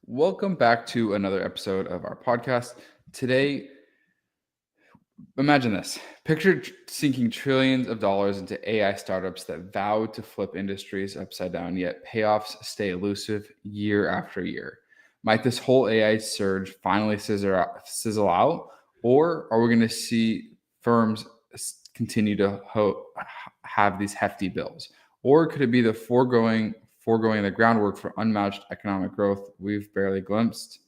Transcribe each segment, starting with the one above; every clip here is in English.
Welcome back to another episode of our podcast. Today, imagine this. Picture sinking trillions of dollars into AI startups that vow to flip industries upside down, yet payoffs stay elusive year after year. Might this whole AI surge finally sizzle out, or are we going to see firms continue to have these hefty bills? Or could it be the foregoing the groundwork for unmatched economic growth we've barely glimpsed?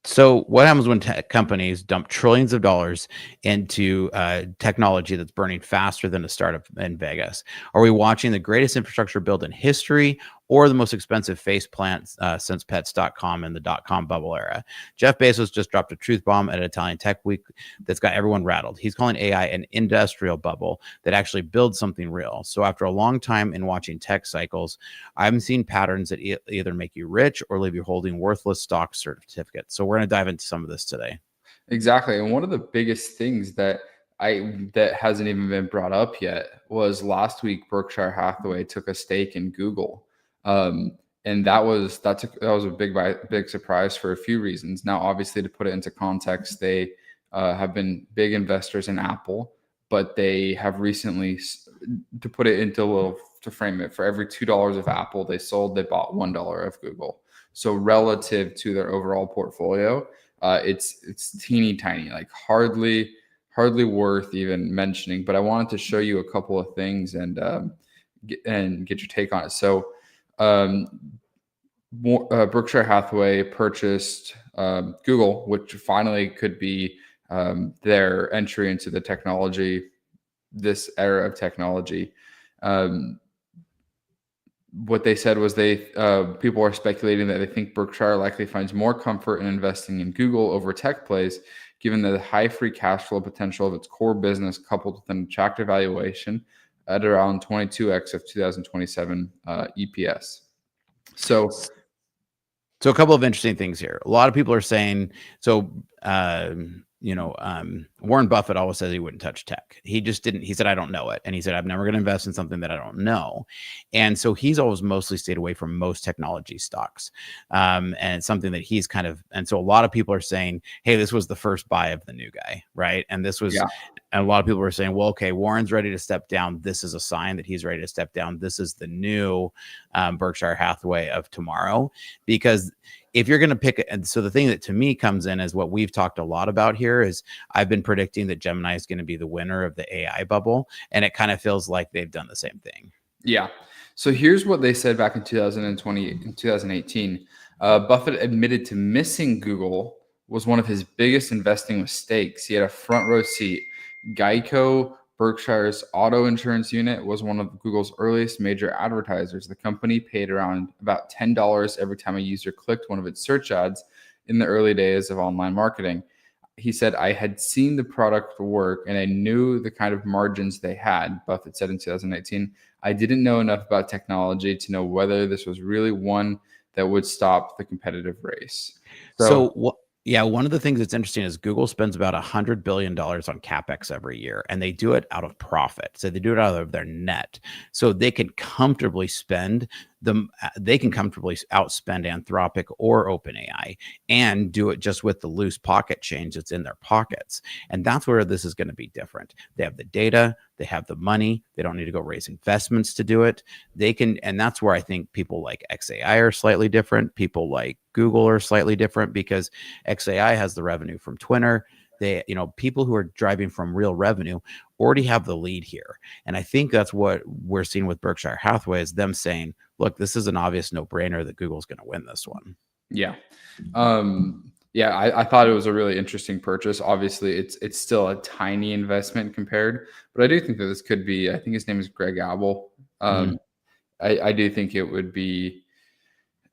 So what happens when tech companies dump trillions of dollars into technology that's burning faster than a startup in Vegas? Are we watching the greatest infrastructure build in history or the most expensive face plant since pets.com and the dot-com bubble era? Jeff Bezos just dropped a truth bomb at Italian Tech Week that's got everyone rattled. He's calling AI an industrial bubble that actually builds something real. So after a long time in watching tech cycles, I'm seeing patterns that either make you rich or leave you holding worthless stock certificates. So we're going to dive into some of this today. Exactly. And one of the biggest things that hasn't even been brought up yet was last week Berkshire Hathaway took a stake in Google. And that was a big surprise for a few reasons. Now, obviously, to put it into context, they have been big investors in Apple, but they have recently, to put it into a little to frame it, for every $2 of Apple they sold, they bought $1 of Google. So relative to their overall portfolio, it's teeny tiny, like hardly worth even mentioning. But I wanted to show you a couple of things and get your take on it. So um, Berkshire Hathaway purchased Google, which finally could be their entry into this era of technology. Um, what they said was people are speculating that they think Berkshire likely finds more comfort in investing in Google over tech plays, given the high free cash flow potential of its core business, coupled with an attractive valuation at around 22x of 2027 EPS. So So a couple of interesting things here. A lot of people are saying, Warren Buffett always says he wouldn't touch tech. He just didn't. He said, I don't know it. And he said, I'm never going to invest in something that I don't know. And so he's always mostly stayed away from most technology stocks. And it's something that he's and so a lot of people are saying, hey, this was the first buy of the new guy, right? And and a lot of people were saying, well, okay, Warren's ready to step down. This is a sign that he's ready to step down. This is the new Berkshire Hathaway of tomorrow, because if you're going to pick, and so the thing that to me comes in is what we've talked a lot about here is I've been predicting that Gemini is going to be the winner of the AI bubble. And it kind of feels like they've done the same thing. Yeah. So here's what they said back in 2020 and 2018. Buffett admitted to missing Google was one of his biggest investing mistakes. He had a front row seat. Geico, Berkshire's auto insurance unit, was one of Google's earliest major advertisers. The company paid around about $10 every time a user clicked one of its search ads in the early days of online marketing. He said, I had seen the product work and I knew the kind of margins they had, Buffett said in 2018. I didn't know enough about technology to know whether this was really one that would stop the competitive race. Yeah, one of the things that's interesting is Google spends about $100 billion on CapEx every year, and they do it out of profit. So they do it out of their net. So they can comfortably outspend Anthropic or OpenAI and do it just with the loose pocket change that's in their pockets. And that's where this is going to be different. They have the data, they have the money, they don't need to go raise investments to do it. They can, and that's where I think people like XAI are slightly different. People like Google are slightly different because XAI has the revenue from Twitter. People who are driving from real revenue already have the lead here. And I think that's what we're seeing with Berkshire Hathaway is them saying, look, this is an obvious no-brainer that Google's going to win this one. Yeah. I thought it was a really interesting purchase. Obviously, it's still a tiny investment compared, but I do think that this could be, I think his name is Greg Abel. I do think it would be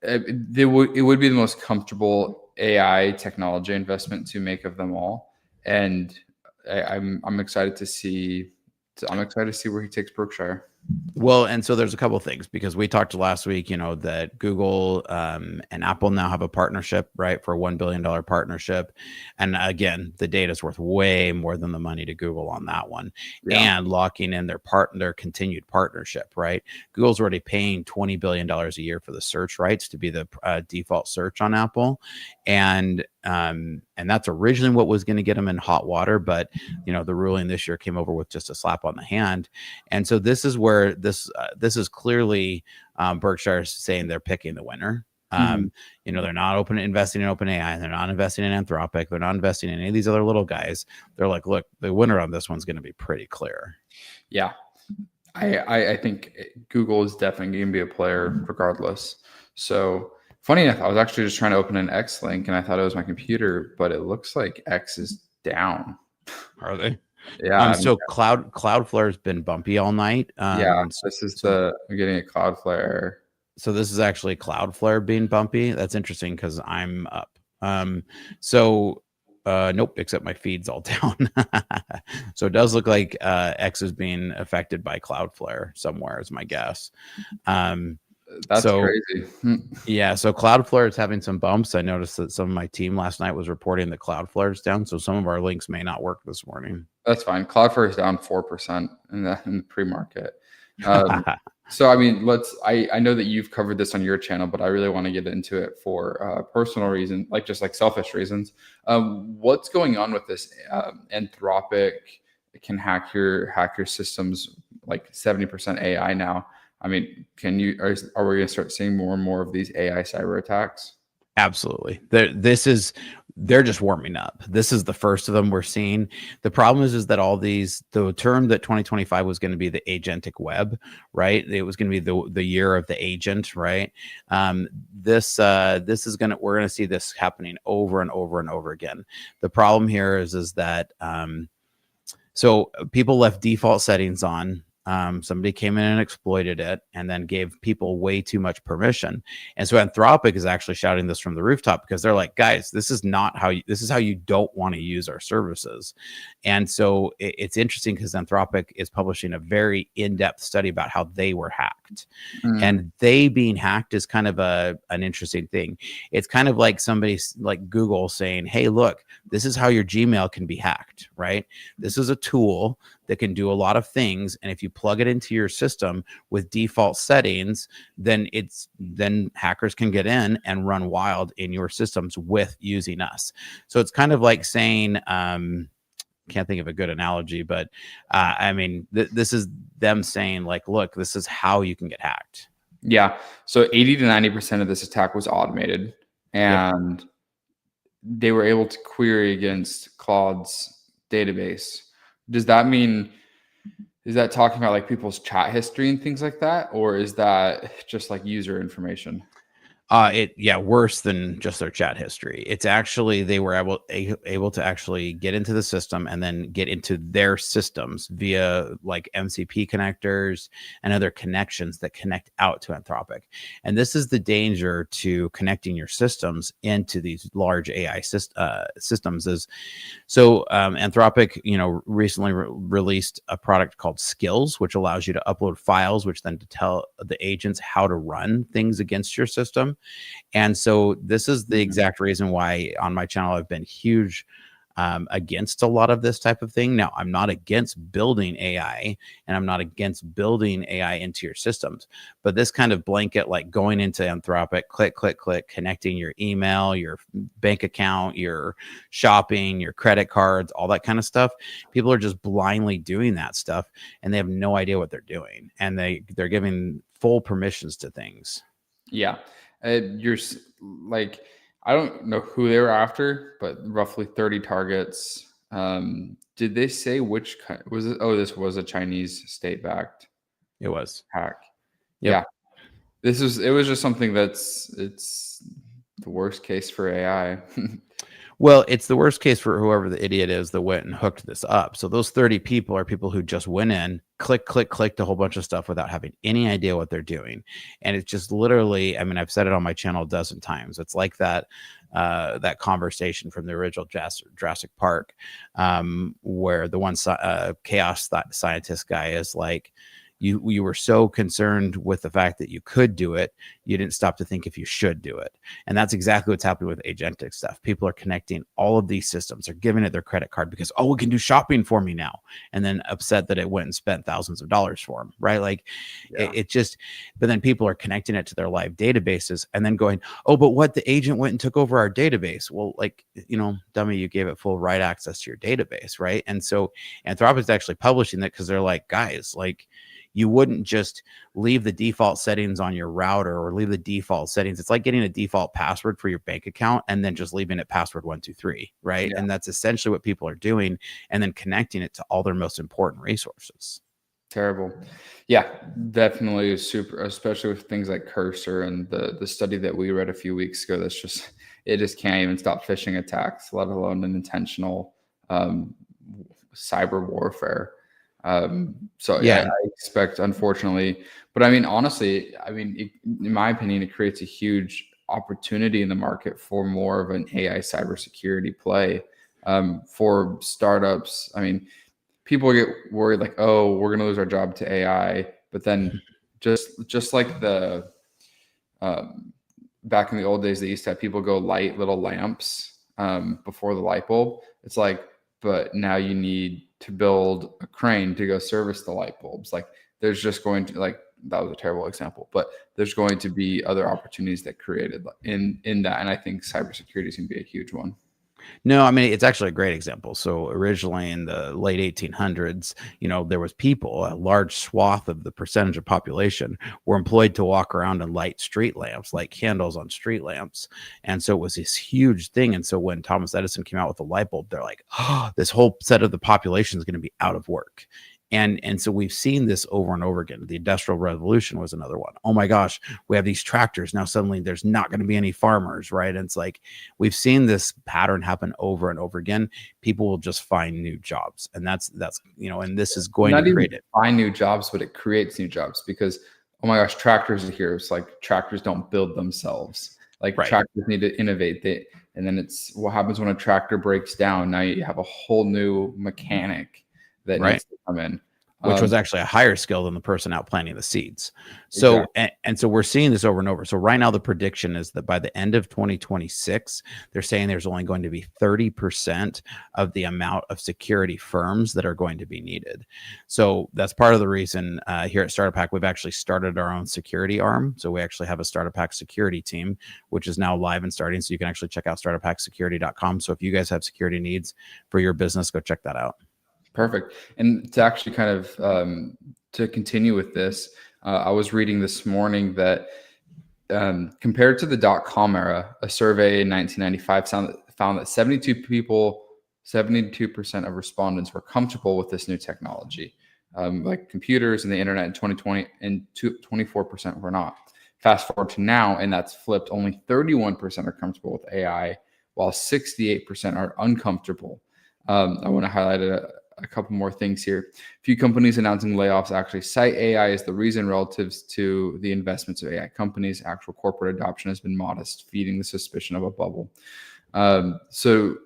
it would be the most comfortable AI technology investment to make of them all. And I'm excited to see where he takes Berkshire. Well, and so there's a couple of things because we talked last week, that Google and Apple now have a partnership, right, for a $1 billion partnership. And again, the data is worth way more than the money to Google on that one. Yeah. And locking in their continued partnership, right? Google's already paying $20 billion a year for the search rights to be the default search on Apple. And that's originally what was going to get them in hot water. But, the ruling this year came over with just a slap on the hand. And so this is where this is clearly Berkshire saying they're picking the winner. They're not investing in OpenAI. They're not investing in Anthropic. They're not investing in any of these other little guys. They're like, look, the winner on this one's going to be pretty clear. Yeah. I think Google is definitely going to be a player regardless. So funny enough, I was actually just trying to open an X link and I thought it was my computer, but it looks like X is down. Are they? Yeah. So Cloudflare has been bumpy all night. This is I'm getting a Cloudflare. So this is actually Cloudflare being bumpy. That's interesting because I'm up. Nope, except my feed's all down. So it does look like X is being affected by Cloudflare somewhere, is my guess. That's crazy. Yeah, so Cloudflare is having some bumps. I noticed that some of my team last night was reporting that Cloudflare is down, so some of our links may not work this morning. That's fine. Cloudflare is down 4% in the pre-market. So I mean, I know that you've covered this on your channel, but I really want to get into it for personal reasons, just like selfish reasons. What's going on with this? Anthropic can hack your systems like 70% AI now. I mean, are we going to start seeing more and more of these AI cyber attacks? Absolutely. They're just warming up. This is the first of them we're seeing. The problem is that the term that 2025 was going to be the agentic web, right? It was going to be the year of the agent, right? We're going to see this happening over and over and over again. The problem here is that, so people left default settings on. Somebody came in and exploited it and then gave people way too much permission. And so Anthropic is actually shouting this from the rooftop because they're like, guys, this is how you don't want to use our services. And so it's interesting because Anthropic is publishing a very in-depth study about how they were hacked. And they being hacked is kind of an interesting thing. It's kind of like somebody like Google saying, hey, look, this is how your Gmail can be hacked, right? This is a tool that can do a lot of things. And if you plug it into your system with default settings, then hackers can get in and run wild in your systems with using us. So it's kind of like saying, can't think of a good analogy, but this is them saying like, look, this is how you can get hacked. Yeah. So 80 to 90% of this attack was automated and they were able to query against Claude's database. Does that mean, is that talking about like people's chat history and things like that? Or is that just like user information? Worse than just their chat history. It's actually they were able to actually get into the system and then get into their systems via like MCP connectors and other connections that connect out to Anthropic. And this is the danger to connecting your systems into these large AI systems. Anthropic, recently released a product called Skills, which allows you to upload files, which then to tell the agents how to run things against your system. And so this is the exact reason why on my channel I've been huge against a lot of this type of thing. Now, I'm not against building AI and I'm not against building AI into your systems, but this kind of blanket, like going into Anthropic, click, connecting your email, your bank account, your shopping, your credit cards, all that kind of stuff. People are just blindly doing that stuff and they have no idea what they're doing. And they're giving full permissions to things. Yeah. You're like, I don't know who they were after, but roughly 30 targets. Did they say which was it? Oh, this was a Chinese state-backed. It was hack. Yep. Yeah. It was just something it's the worst case for AI. Well, it's the worst case for whoever the idiot is that went and hooked this up. So those 30 people are people who just went in, clicked a whole bunch of stuff without having any idea what they're doing. And it's just literally, I've said it on my channel a dozen times. It's like that conversation from the original Jurassic Park, where the one chaos scientist guy is like, you were so concerned with the fact that you could do it, you didn't stop to think if you should do it. And that's exactly what's happening with agentic stuff. People are connecting all of these systems. They're giving it their credit card because, oh, it can do shopping for me now, and then upset that it went and spent thousands of dollars for them, right? Like it just, but then people are connecting it to their live databases and then going, oh, but what, the agent went and took over our database. Well, like, dummy, you gave it full right access to your database, right? And so Anthropic is actually publishing that because they're like, guys, like, you wouldn't just leave the default settings on your router or leave the default settings. It's like getting a default password for your bank account and then just leaving it password 123, right? And that's essentially what people are doing, and then connecting it to all their most important resources. Terrible. Yeah, definitely super, especially with things like Cursor and the study that we read a few weeks ago. That's just, it just can't even stop phishing attacks, let alone an intentional cyber warfare. So yeah, I expect, unfortunately, but I mean, honestly, in my opinion, it creates a huge opportunity in the market for more of an AI cybersecurity play for startups. I mean, people get worried like, oh, we're going to lose our job to AI, but then just like the back in the old days, they used to have people go light little lamps before the light bulb. It's like, but now you need to build a crane to go service the light bulbs. Like, there's just going to, like, that was a terrible example, but there's going to be other opportunities that created in that. And I think cybersecurity is going to be a huge one. No, I mean, it's actually a great example. So originally in the late 1800s, there was people, a large swath of the percentage of population were employed to walk around and light street lamps, like candles on street lamps. And so it was this huge thing. And so when Thomas Edison came out with the light bulb, they're like, oh, this whole set of the population is going to be out of work. And so we've seen this over and over again. The Industrial Revolution was another one. Oh my gosh, we have these tractors. Now suddenly there's not going to be any farmers, right? And it's like, we've seen this pattern happen over and over again. People will just find new jobs. And that's and this is going to create it. Find new jobs, but it creates new jobs because, oh my gosh, tractors are here. It's like tractors don't build themselves. Like tractors need to innovate. And then it's what happens when a tractor breaks down. Now you have a whole new mechanic that needs to come in, which was actually a higher skill than the person out planting the seeds. So, and so we're seeing this over and over. So right now the prediction is that by the end of 2026, they're saying there's only going to be 30% of the amount of security firms that are going to be needed. So that's part of the reason here at Startup Hack, we've actually started our own security arm. So we actually have a Startup Hack security team, which is now live and starting. So you can actually check out startuphacksecurity.com. So if you guys have security needs for your business, go check that out. Perfect. And to actually kind of to continue with this, I was reading this morning that compared to the .com era, a survey in 1995 found that 72% of respondents were comfortable with this new technology, like computers and the internet in 2020, and 24% were not. Fast forward to now, and that's flipped. Only 31% are comfortable with AI, while 68% are uncomfortable. I want to highlight a couple more things here. Few companies announcing layoffs actually cite AI as the reason relative to the investments of AI companies. Actual corporate adoption has been modest, feeding the suspicion of a bubble. So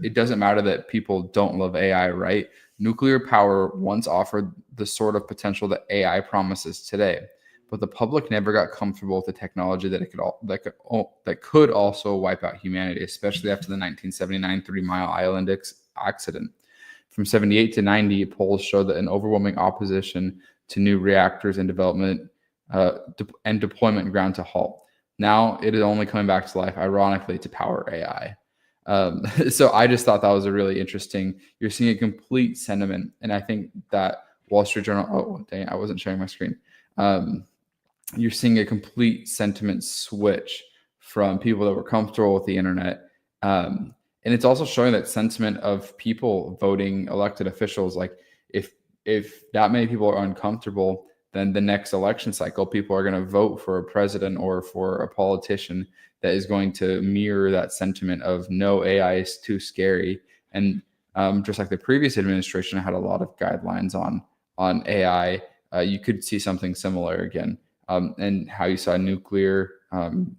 it doesn't matter that people don't love AI, right? Nuclear power once offered the sort of potential that AI promises today, but the public never got comfortable with the technology that could also wipe out humanity, especially after the 1979 Three Mile Island accident. From 78 to 90, polls showed that an overwhelming opposition to new reactors and development and deployment ground to halt. Now it is only coming back to life, ironically, to power AI. So I just thought that was a really interesting, you're seeing a complete sentiment. And I think that Wall Street Journal, oh, dang, I wasn't sharing my screen. You're seeing a complete sentiment switch from people that were comfortable with the internet. And it's also showing that sentiment of people voting elected officials. Like if that many people are uncomfortable, then the next election cycle, people are going to vote for a president or for a politician that is going to mirror that sentiment of no, AI is too scary. And just like the previous administration had a lot of guidelines on AI, you could see something similar again. And how you saw nuclear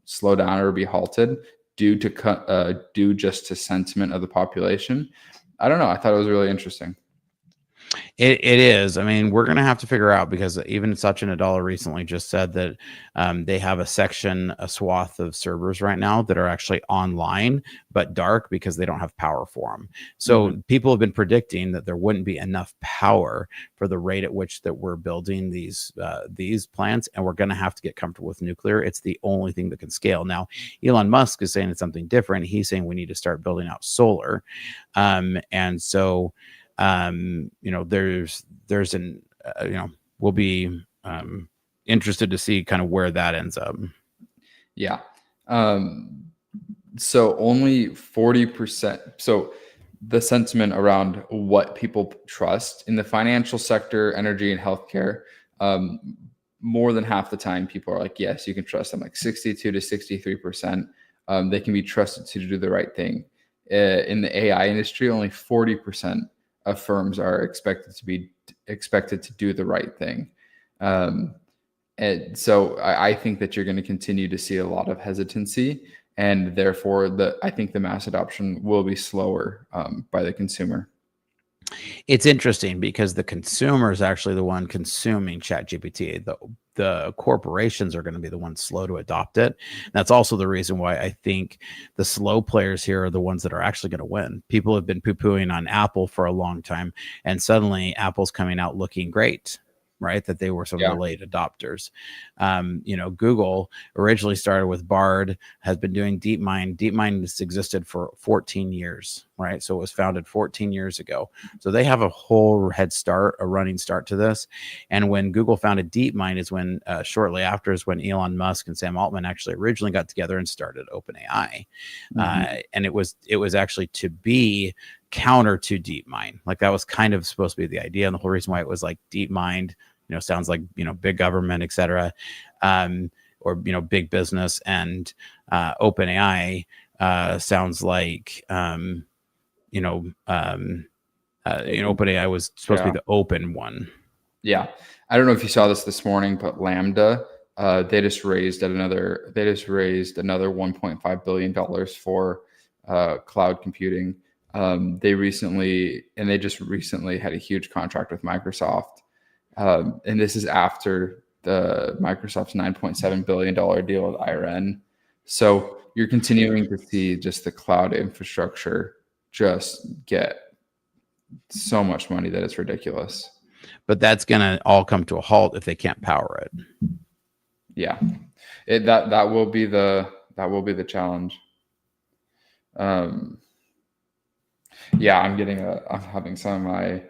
slow down or be halted due just to sentiment of the population. I don't know. I thought it was really interesting. It is. I mean, we're going to have to figure out, because even Satya Nadella recently just said that they have a swath of servers right now that are actually online but dark because they don't have power for them. So people have been predicting that there wouldn't be enough power for the rate at which that we're building these plants, and we're going to have to get comfortable with nuclear. It's the only thing that can scale. Now, Elon Musk is saying it's something different. He's saying we need to start building out solar, and so. There's an we'll be interested to see kind of where that ends up. Yeah. So only 40%. So the sentiment around what people trust in the financial sector, energy, and healthcare, more than half the time people are like, yes, you can trust them. Like 62 to 63%, they can be trusted to do the right thing. In the AI industry, only 40% of firms are expected to do the right thing. And so I think that you're going to continue to see a lot of hesitancy, and therefore I think the mass adoption will be slower by the consumer. It's interesting because the consumer is actually the one consuming ChatGPT. The corporations are going to be the ones slow to adopt it. That's also the reason why I think the slow players here are the ones that are actually going to win. People have been poo-pooing on Apple for a long time, and suddenly Apple's coming out looking great, right? That they were some of the late adopters. Google originally started with Bard, has been doing DeepMind. DeepMind has existed for 14 years, right? So it was founded 14 years ago. So they have a whole head start, a running start to this. And when Google founded DeepMind is when, shortly after is when Elon Musk and Sam Altman actually originally got together and started OpenAI. And it was actually to be counter to DeepMind. Like that was kind of supposed to be the idea. And the whole reason why it was like DeepMind, sounds like, big government, et cetera, or, big business, and OpenAI sounds like, OpenAI was supposed to be the open one. Yeah. I don't know if you saw this morning, but Lambda, they just raised another $1.5 billion for cloud computing. They just recently had a huge contract with Microsoft. And this is after the Microsoft's $9.7 billion deal with IRN. So you're continuing to see just the cloud infrastructure just get so much money that it's ridiculous. But that's going to all come to a halt if they can't power it. Yeah, that will be the challenge. Yeah, I'm having some of my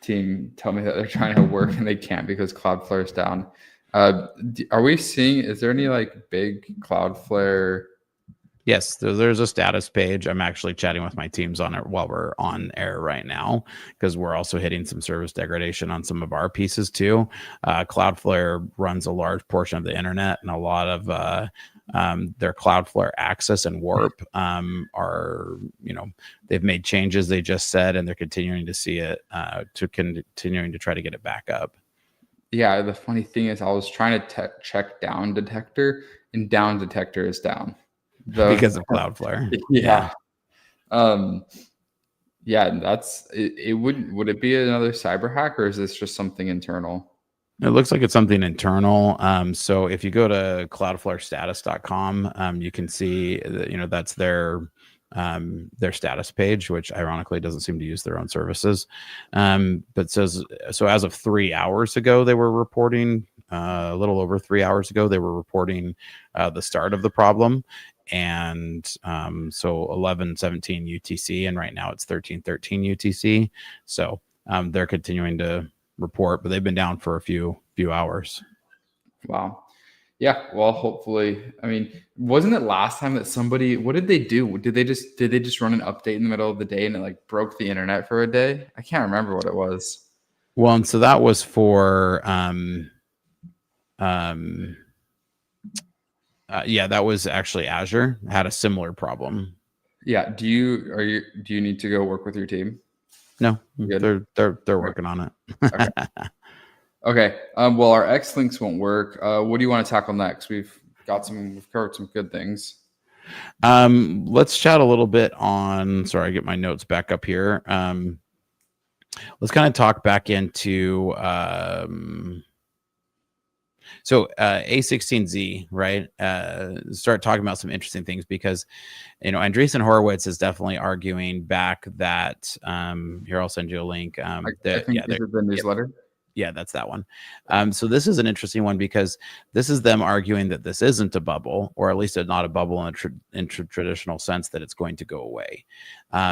team tell me that they're trying to work and they can't because Cloudflare is down. Is there any like big Cloudflare? Yes, there's a status page. I'm actually chatting with my teams on it while we're on air right now, because we're also hitting some service degradation on some of our pieces too. Cloudflare runs a large portion of the internet, and a lot of their Cloudflare Access and Warp are, they've made changes, they just said, and they're continuing to see it, continuing to try to get it back up. Yeah, the funny thing is I was trying to check Down Detector, and Down Detector is down. Because of Cloudflare. Yeah. That's it. Would it be another cyber hack, or is this just something internal? It looks like it's something internal. So if you go to cloudflarestatus.com, you can see that, that's their status page, which ironically doesn't seem to use their own services. But says, so as of 3 hours ago, they were reporting, a little over 3 hours ago, they were reporting the start of the problem. And so 11:17 UTC, and right now it's 13:13 UTC. So they're continuing to report, but they've been down for a few hours. Wow. Yeah. Well, hopefully. I mean, wasn't it last time that somebody? What did they do? Did they just run an update in the middle of the day and it like broke the internet for a day? I can't remember what it was. Well, and so that was for that was actually Azure had a similar problem. Yeah. Do you need to go work with your team? No, they're working on it. Okay. Okay. Well, our X links won't work. What do you want to tackle next? We've covered some good things. Let's chat a little bit on. Sorry, I get my notes back up here. Let's kind of talk back into so A16Z, right? Start talking about some interesting things because, Andreessen Horowitz is definitely arguing back that here, I'll send you a link. I think this is the newsletter. Yeah, that's that one. So this is an interesting one because this is them arguing that this isn't a bubble, or at least not a bubble in traditional sense that it's going to go away,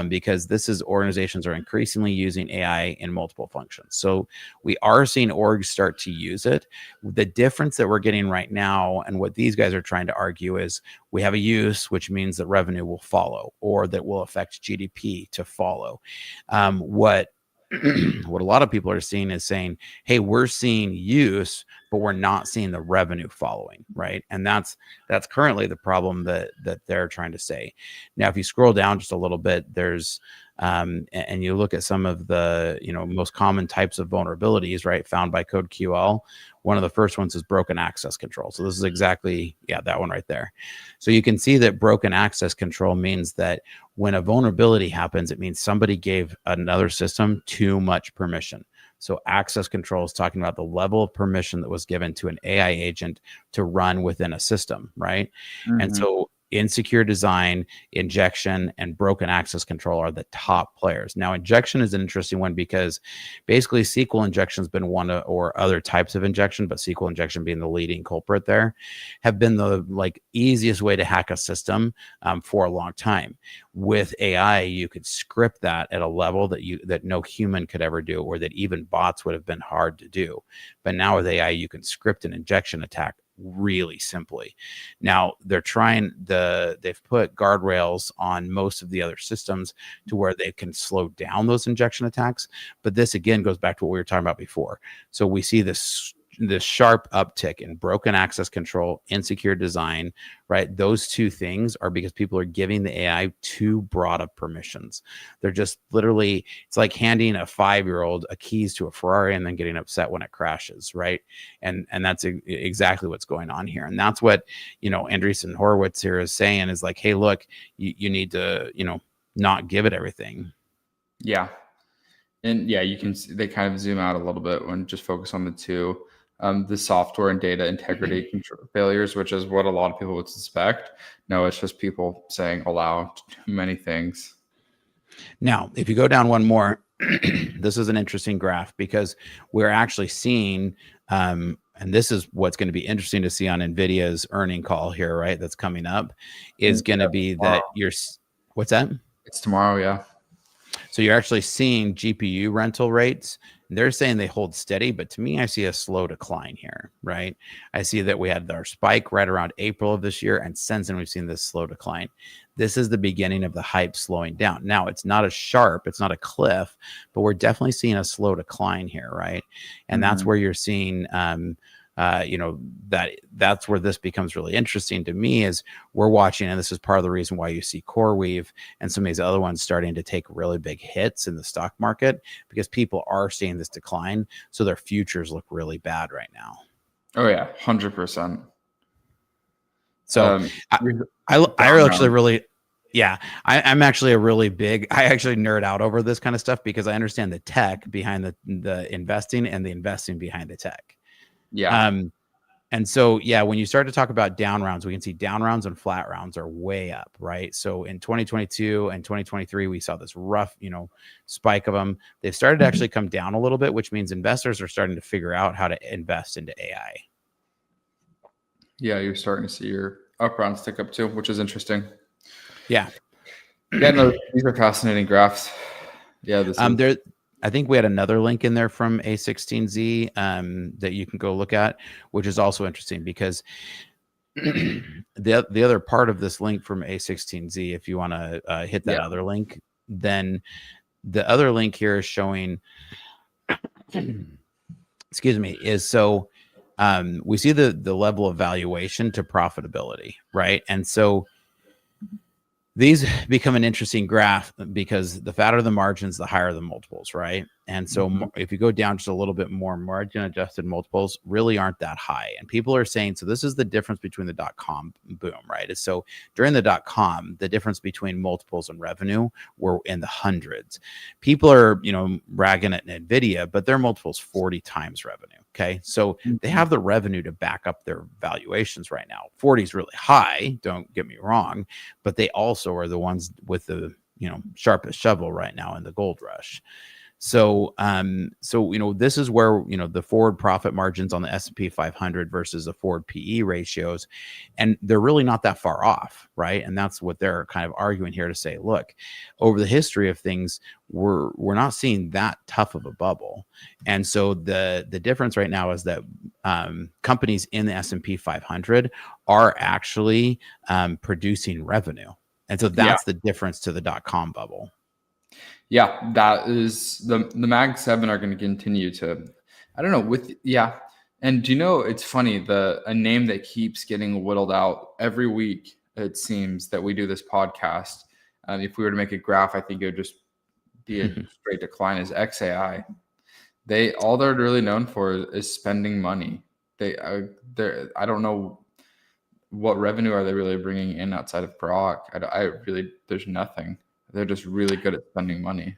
because this is organizations are increasingly using AI in multiple functions. So we are seeing orgs start to use it. The difference that we're getting right now and what these guys are trying to argue is we have a use, which means that revenue will follow or that will affect GDP to follow. What a lot of people are seeing is saying, hey, we're seeing use, but we're not seeing the revenue following, right? And that's currently the problem that they're trying to say. Now, if you scroll down just a little bit, there's and you look at some of the most common types of vulnerabilities, right, found by CodeQL. One of the first ones is broken access control. So this is exactly, that one right there. So you can see that broken access control means that when a vulnerability happens, it means somebody gave another system too much permission. So access control is talking about the level of permission that was given to an AI agent to run within a system, right? Mm-hmm. And so insecure design, injection, and broken access control are the top players. Now, injection is an interesting one because basically SQL injection has been one or other types of injection, but SQL injection being the leading culprit there, have been the easiest way to hack a system for a long time. With AI, you could script that at a level that no human could ever do, or that even bots would have been hard to do. But now with AI, you can script an injection attack really simply. Now they've put guardrails on most of the other systems to where they can slow down those injection attacks. But this again goes back to what we were talking about before. So we see this sharp uptick in broken access control, insecure design, right? Those two things are because people are giving the AI too broad of permissions. They're just literally, it's like handing a 5-year-old a keys to a Ferrari and then getting upset when it crashes, right? And that's exactly what's going on here. And that's what, Andreessen Horowitz here is saying is like, hey, look, you need to, not give it everything. Yeah. And you can see they kind of zoom out a little bit when just focus on the two. The software and data integrity control failures, which is what a lot of people would suspect. No, it's just people saying allow too many things. Now, if you go down one more, this is an interesting graph because we're actually seeing, and this is what's going to be interesting to see on NVIDIA's earning call here, right? That's coming up, is going to be that what's that? It's tomorrow, yeah. So you're actually seeing GPU rental rates. They're saying they hold steady, but to me, I see a slow decline here, right? I see that we had our spike right around April of this year, and since then we've seen this slow decline. This is the beginning of the hype slowing down. Now, it's not it's not a cliff, but we're definitely seeing a slow decline here, right? And that's where you're seeing that's where this becomes really interesting to me is we're watching, and this is part of the reason why you see CoreWeave and some of these other ones starting to take really big hits in the stock market, because people are seeing this decline, so their futures look really bad right now. Oh yeah, 100%. So I'm actually I actually nerd out over this kind of stuff because I understand the tech behind the investing and the investing behind the tech. Yeah. And so, when you start to talk about down rounds, we can see down rounds and flat rounds are way up, right? So in 2022 and 2023, we saw this rough, spike of them. They've started to actually come down a little bit, which means investors are starting to figure out how to invest into AI. Yeah, you're starting to see your up rounds tick up too, which is interesting. Yeah. No, these are fascinating graphs. Yeah. I think we had another link in there from A16Z that you can go look at, which is also interesting because the other part of this link from A16Z, if you want to hit that other link, then the other link here is showing, excuse me, is so we see the level of valuation to profitability, right? And so these become an interesting graph because the fatter the margins, the higher the multiples, right? And so if you go down just a little bit more, margin adjusted multiples really aren't that high. And people are saying, so this is the difference between the dot-com boom, right? So during the dot-com, the difference between multiples and revenue were in the hundreds. People are, ragging at NVIDIA, but their multiples 40 times revenue. Okay. So they have the revenue to back up their valuations right now. 40 is really high. Don't get me wrong, but they also are the ones with the, sharpest shovel right now in the gold rush. So, this is where, the forward profit margins on the S&P 500 versus the forward PE ratios, and they're really not that far off, right? And that's what they're kind of arguing here to say, look, over the history of things, we're not seeing that tough of a bubble. And so the difference right now is that companies in the S&P 500 are actually producing revenue. And so that's the difference to the dot-com bubble. Yeah, that is the Mag 7 are going to continue to, I don't know, And do you know, it's funny, a name that keeps getting whittled out every week, it seems, that we do this podcast. If we were to make a graph, I think it would just be a straight decline, is XAI. All they're really known for is spending money. I don't know what revenue are they really bringing in outside of Grok. There's nothing. They're just really good at spending money.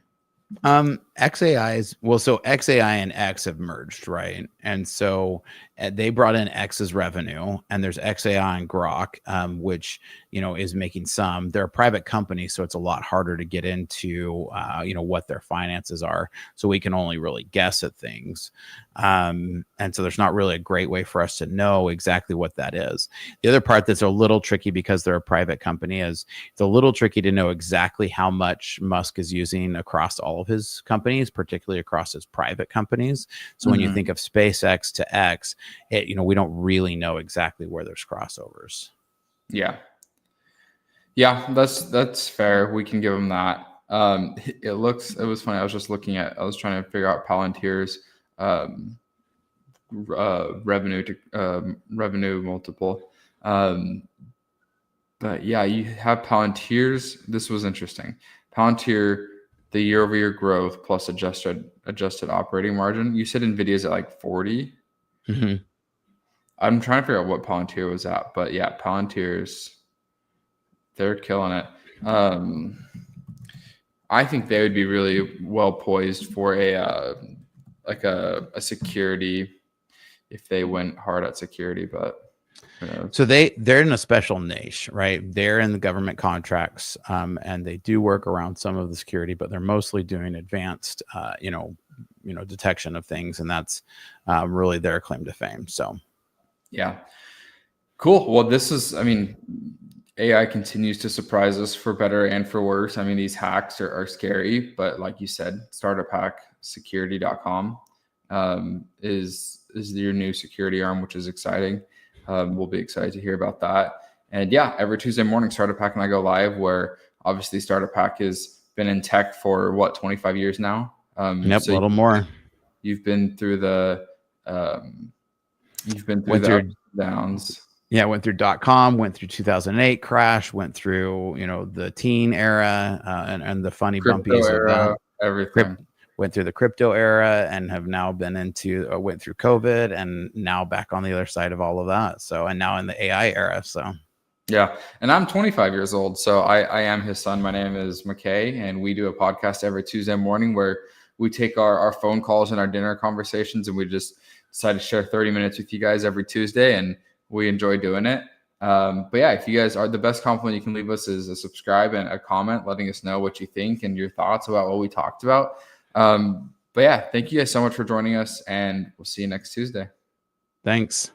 So XAI and X have merged, right? And so they brought in X's revenue, and there's XAI and Grok, which, is making some. They're a private company, so it's a lot harder to get into, what their finances are. So we can only really guess at things. And so there's not really a great way for us to know exactly what that is. The other part that's a little tricky, because they're a private company, is it's a little tricky to know exactly how much Musk is using across all of his companies, particularly across his private companies. So when you think of SpaceX to X, we don't really know exactly where there's crossovers. Yeah, that's fair. We can give them that. It was funny. I was trying to figure out Palantir's revenue multiple. But yeah, you have Palantir's. This was interesting. Palantir, the year-over-year growth plus adjusted operating margin. You said NVIDIA's at like 40. Mm-hmm. I'm trying to figure out what Palantir was at, but yeah, Palantir's, they're killing it. I think they would be really well poised for a security if they went hard at security, but so they're in a special niche, right? They're in the government contracts, and they do work around some of the security, but they're mostly doing advanced, detection of things, and that's really their claim to fame. So, yeah, cool. Well, AI continues to surprise us for better and for worse. I mean, these hacks are scary, but like you said, startuphacksecurity.com is your new security arm, which is exciting. We'll be excited to hear about that. And yeah, every Tuesday morning, Startup Hack and I go live, where obviously Startup Hack has been in tech for 25 years now. Yep, so a little more. You've been through the downs. Yeah, went through .com, went through 2008 crash, went through the teen era and the funny crypto bumpies era, everything. Went through the crypto era and have now been went through COVID and now back on the other side of all of that. So, and now in the AI era. So, yeah. And I'm 25 years old. So I am his son. My name is McKay, and we do a podcast every Tuesday morning where we take our phone calls and our dinner conversations, and we just decide to share 30 minutes with you guys every Tuesday, and we enjoy doing it. But yeah, if you guys are, the best compliment you can leave us is a subscribe and a comment letting us know what you think and your thoughts about what we talked about. But yeah, thank you guys so much for joining us, and we'll see you next Tuesday. Thanks.